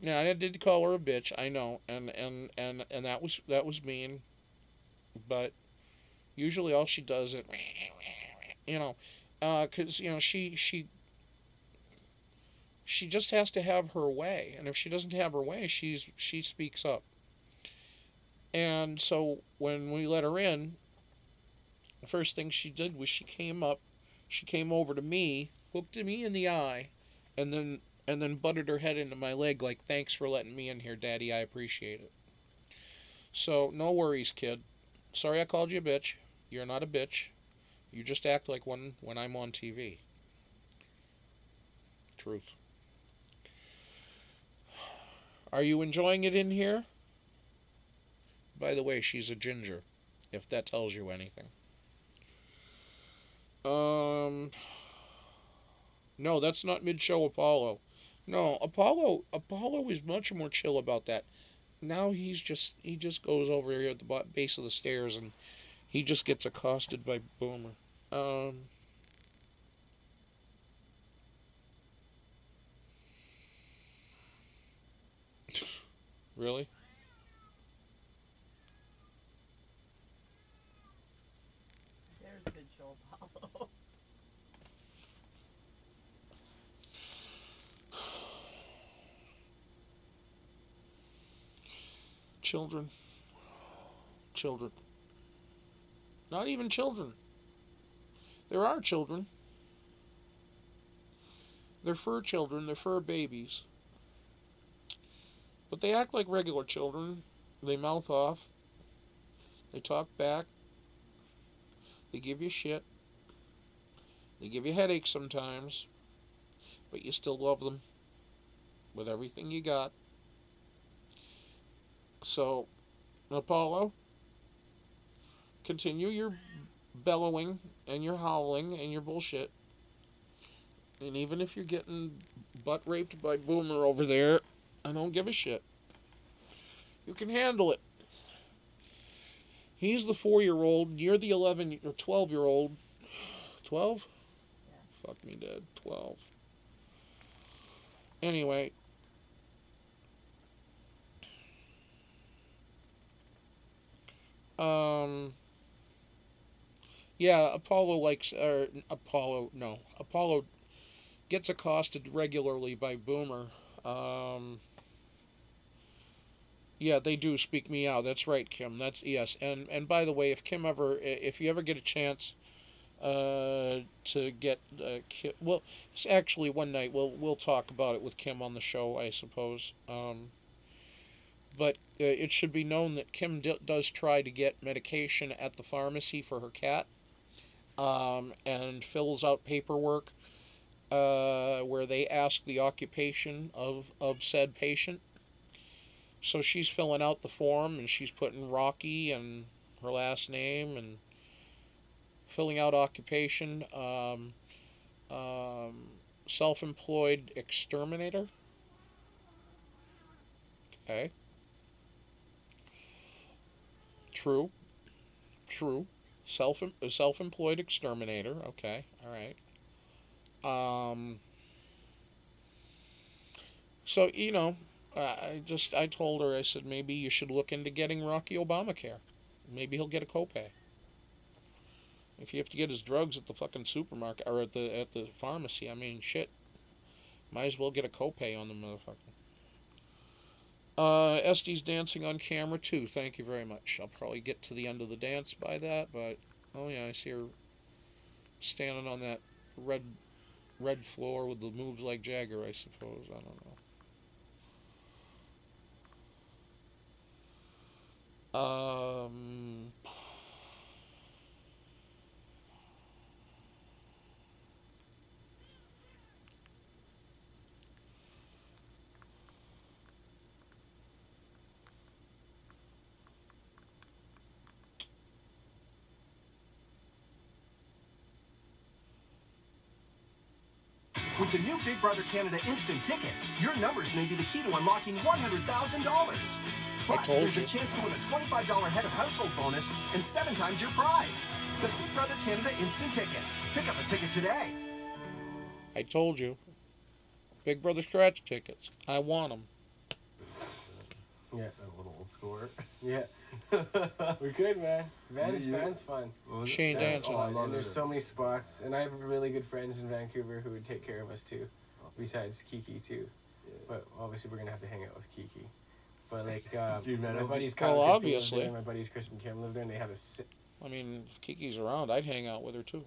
yeah, I did call her a bitch. I know, and that was mean. But usually all she does is, you know, because she just has to have her way, and if she doesn't have her way, she speaks up. And so when we let her in, the first thing she did was she came over to me, looked at me in the eye, and then butted her head into my leg like, "Thanks for letting me in here, Daddy. I appreciate it." So no worries, kid. Sorry I called you a bitch. You're not a bitch. You just act like one when I'm on TV. Truth. Are you enjoying it in here? By the way, she's a ginger, if that tells you anything. No, that's not mid-show Apollo. No, Apollo is much more chill about that. Now he just goes over here at the base of the stairs and he just gets accosted by Boomer. Um, really? There's a good show, Apollo. Children, children, not even children. There are children. They're fur children. They're fur babies, but they act like regular children. They mouth off. They talk back. They give you shit. They give you headaches sometimes, but you still love them with everything you got. So, Apollo, continue your bellowing and your howling and your bullshit. And even if you're getting butt raped by Boomer over there, I don't give a shit. You can handle it. He's the 4-year-old. You're the 11 or 12-year-old. 12? Yeah. Fuck me dead. 12. Anyway, um, yeah, Apollo likes, Apollo, no, Apollo gets accosted regularly by Boomer. Um, yeah, they do speak me out. That's right, Kim. That's yes. And by the way, if you ever get a chance, to get well, it's actually one night we'll talk about it with Kim on the show, I suppose. But it should be known that Kim does try to get medication at the pharmacy for her cat, and fills out paperwork where they ask the occupation of said patient. So she's filling out the form and she's putting Rocky and her last name and filling out occupation. Um, Self-employed exterminator. Okay, true, true. Self-employed exterminator. Okay, all right. Um, so I told her, I said maybe you should look into getting Rocky Obamacare. Maybe he'll get a copay. If you have to get his drugs at the fucking supermarket or at the pharmacy, I mean shit. Might as well get a copay on the motherfucker. Este's dancing on camera too. Thank you very much. I'll probably get to the end of the dance by that, but oh yeah, I see her standing on that red red floor with the moves like Jagger, I suppose. I don't know. With the new Big Brother Canada Instant Ticket, your numbers may be the key to unlocking $100,000. Plus, there's a chance to win a $25 head of household bonus and 7 times your prize. The Big Brother Canada Instant Ticket. Pick up a ticket today. I told you. Big Brother scratch tickets. I want them. Yeah, a little old score. Yeah. We're good, man. Van's fun. Shane dancing. Oh, and there's so many spots, and I have really good friends in Vancouver who would take care of us too, besides Kiki too. Yeah. But obviously we're gonna have to hang out with Kiki. But like, Dude, man, my buddies Well, Kyle obviously. there, my buddies Chris and Kim live there, and they have a sit. I mean, if Kiki's around, I'd hang out with her too.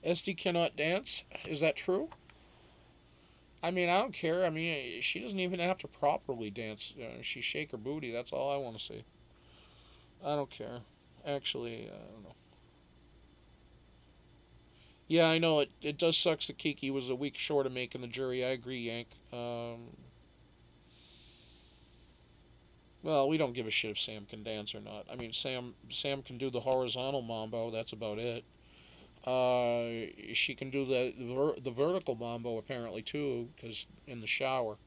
SD cannot dance. Is that true? I mean, I don't care. I mean, she doesn't even have to properly dance. She shake her booty. That's all I want to see. I don't care. Actually, I don't know. Yeah, I know it does suck that Kiki was a week short of making the jury. I agree, Yank. Well, we don't give a shit if Sam can dance or not. I mean, Sam can do the horizontal mambo. That's about it. She can do the vertical mambo apparently too, because in the shower.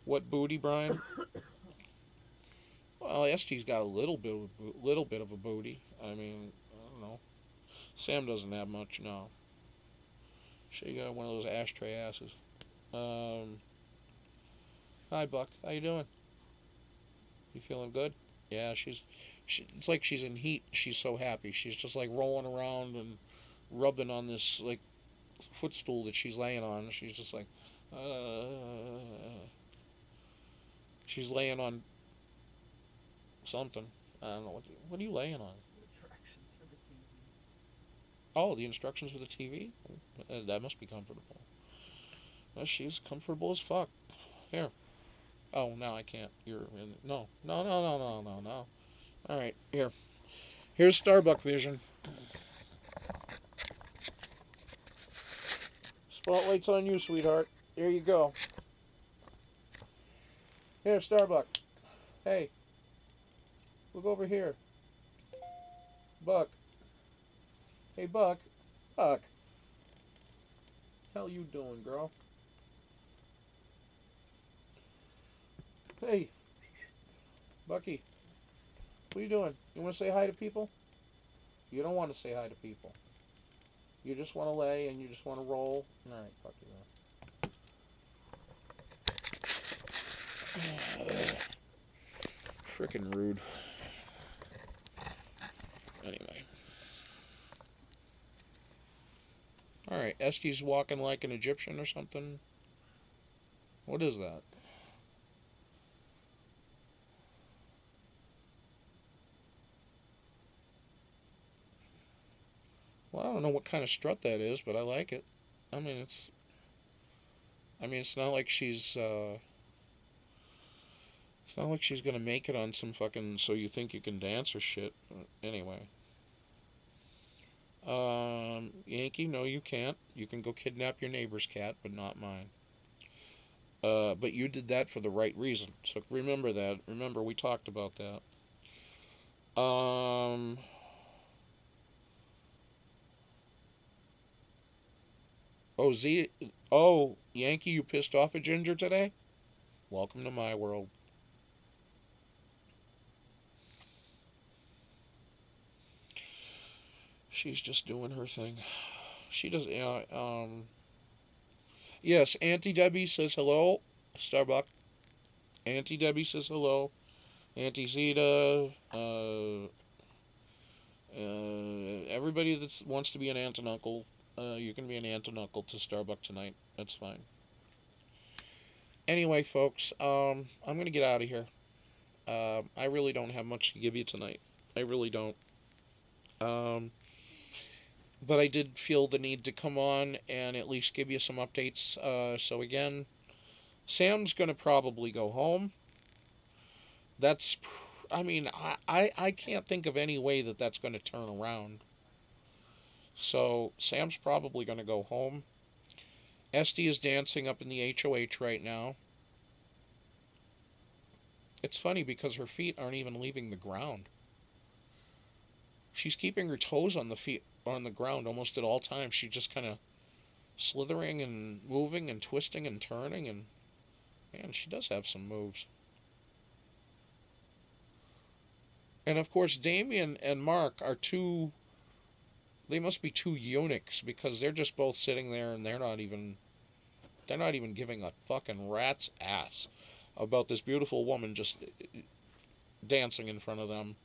What booty, Brian? Well, Este's got a little bit of a booty. I mean, I don't know. Sam doesn't have much, no. She got one of those ashtray asses. Hi, Buck. How you doing? You feeling good? Yeah, it's like she's in heat. She's so happy. She's just like rolling around and rubbing on this like footstool that she's laying on. She's just like, she's laying on something. I don't know. What are you laying on? Oh, the instructions for the TV? That must be comfortable. Well, she's comfortable as fuck. Here. Oh, now I can't. You're in. No. No. All right, here. Here's Starbuck Vision. Spotlight's on you, sweetheart. There you go. Here, Starbuck. Hey. Look over here. Buck. Hey, Buck. Buck. How you doing, girl? Hey. Bucky. What are you doing? You want to say hi to people? You don't want to say hi to people. You just want to lay and you just want to roll. All right, Bucky. Frickin' rude. Anyway. Alright, Este's walking like an Egyptian or something. What is that? Well, I don't know what kind of strut that is, but I like it. I mean, it's not like she's, it's not like she's gonna make it on some fucking so you think you can dance or shit. Anyway. Yankee, no you can't. You can go kidnap your neighbor's cat, but not mine. But you did that for the right reason. So remember that. Remember, we talked about that. Yankee, you pissed off a ginger today? Welcome to my world. She's just doing her thing. She does, yes, Auntie Debbie says hello. Starbuck. Auntie Debbie says hello. Auntie Zeta. Everybody that wants to be an aunt and uncle, you can be an aunt and uncle to Starbuck tonight. That's fine. Anyway, folks, I'm going to get out of here. I really don't have much to give you tonight. I really don't. But I did feel the need to come on and at least give you some updates. So again, Sam's going to probably go home. That's, I mean, I can't think of any way that that's going to turn around. So Sam's probably going to go home. Esty is dancing up in the HOH right now. It's funny because her feet aren't even leaving the ground. She's keeping her toes on the ground almost at all times. She's just kind of slithering and moving and twisting and turning, and man, she does have some moves. And of course, Damien and Mark are they must be two eunuchs, because they're just both sitting there and they're not even giving a fucking rat's ass about this beautiful woman just dancing in front of them.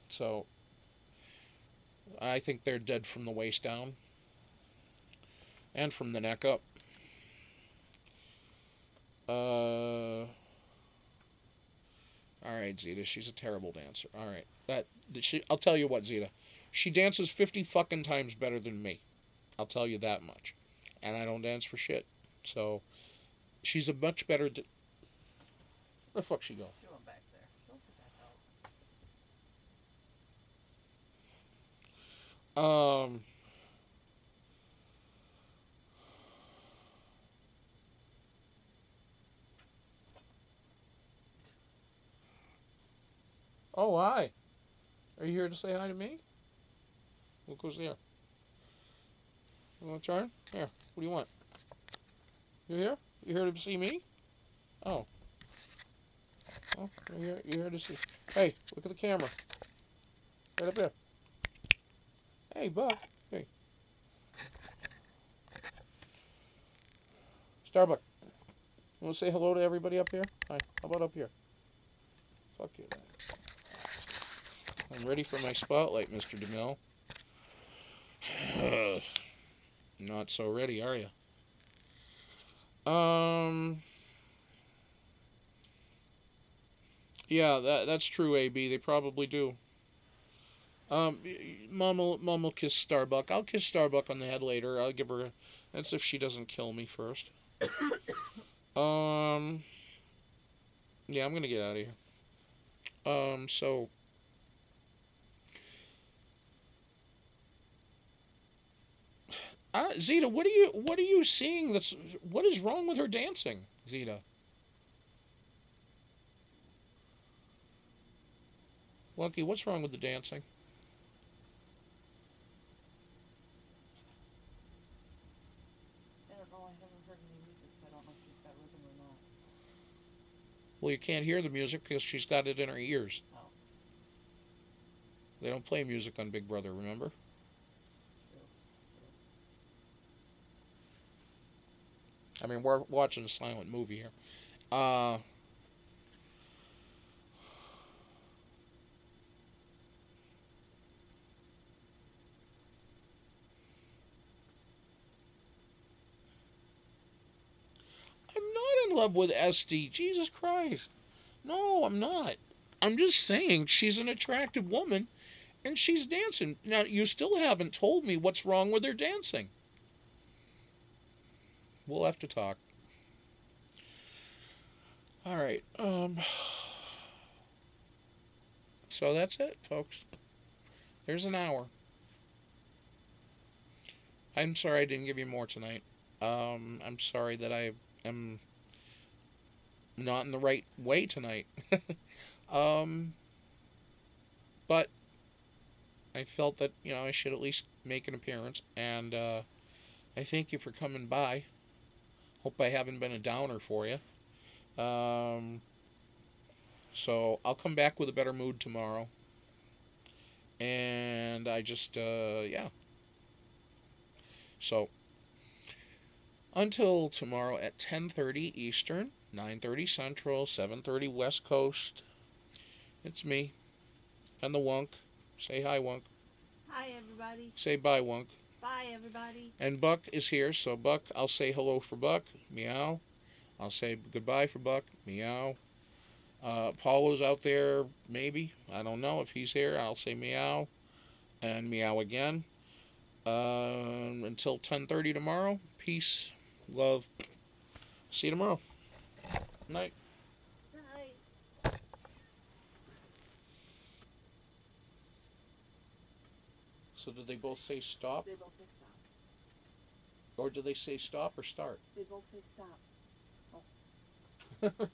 So I think they're dead from the waist down and from the neck up. All right, Zeta, she's a terrible dancer. All right, I'll tell you what, Zeta, she dances 50 fucking times better than me. I'll tell you that much. And I don't dance for shit. So she's a much better. Where the fuck she go? She went back there. Don't put that out. Oh, hi. Are you here to say hi to me? Look who's there. You want to turn? Here. What do you want? You here? You here to see me? Oh. Oh, you're here to see. Hey, look at the camera. Right up there. Hey, Buck. Hey. Starbuck. You want to say hello to everybody up here? Hi. How about up here? Fuck you. I'm ready for my spotlight, Mr. DeMille. Not so ready, are you? Yeah, that's true, AB. They probably do. Mom will kiss Starbuck. I'll kiss Starbuck on the head later. I'll give her. That's if she doesn't kill me first. Yeah, I'm gonna get out of here. So. Zeta, what are you seeing? What is wrong with her dancing, Zeta? Lucky, what's wrong with the dancing? I don't know. I haven't heard any music, so I don't know if she's got rhythm or not. Well, you can't hear the music because she's got it in her ears. Oh. They don't play music on Big Brother, remember? I mean, we're watching a silent movie here. I'm not in love with Esty. Jesus Christ. No, I'm not. I'm just saying she's an attractive woman and she's dancing. Now, you still haven't told me what's wrong with her dancing. We'll have to talk. All right. So that's it, folks. There's an hour. I'm sorry I didn't give you more tonight. I'm sorry that I am not in the right way tonight. But I felt that, I should at least make an appearance. And I thank you for coming by. Hope I haven't been a downer for you. So I'll come back with a better mood tomorrow. And I just, yeah. So until tomorrow at 10:30 Eastern, 9:30 Central, 7:30 West Coast, it's me and the Wonk. Say hi, Wonk. Hi, everybody. Say bye, Wonk. Bye, everybody. And Buck is here, so Buck, I'll say hello for Buck. Meow. I'll say goodbye for Buck. Meow. Paulo's out there, maybe. I don't know. If he's here, I'll say meow. And meow again. Until 10:30 tomorrow. Peace. Love. See you tomorrow. Night. Night. So did they both say stop? They both say stop. Or did they say stop or start? They both say stop. Oh.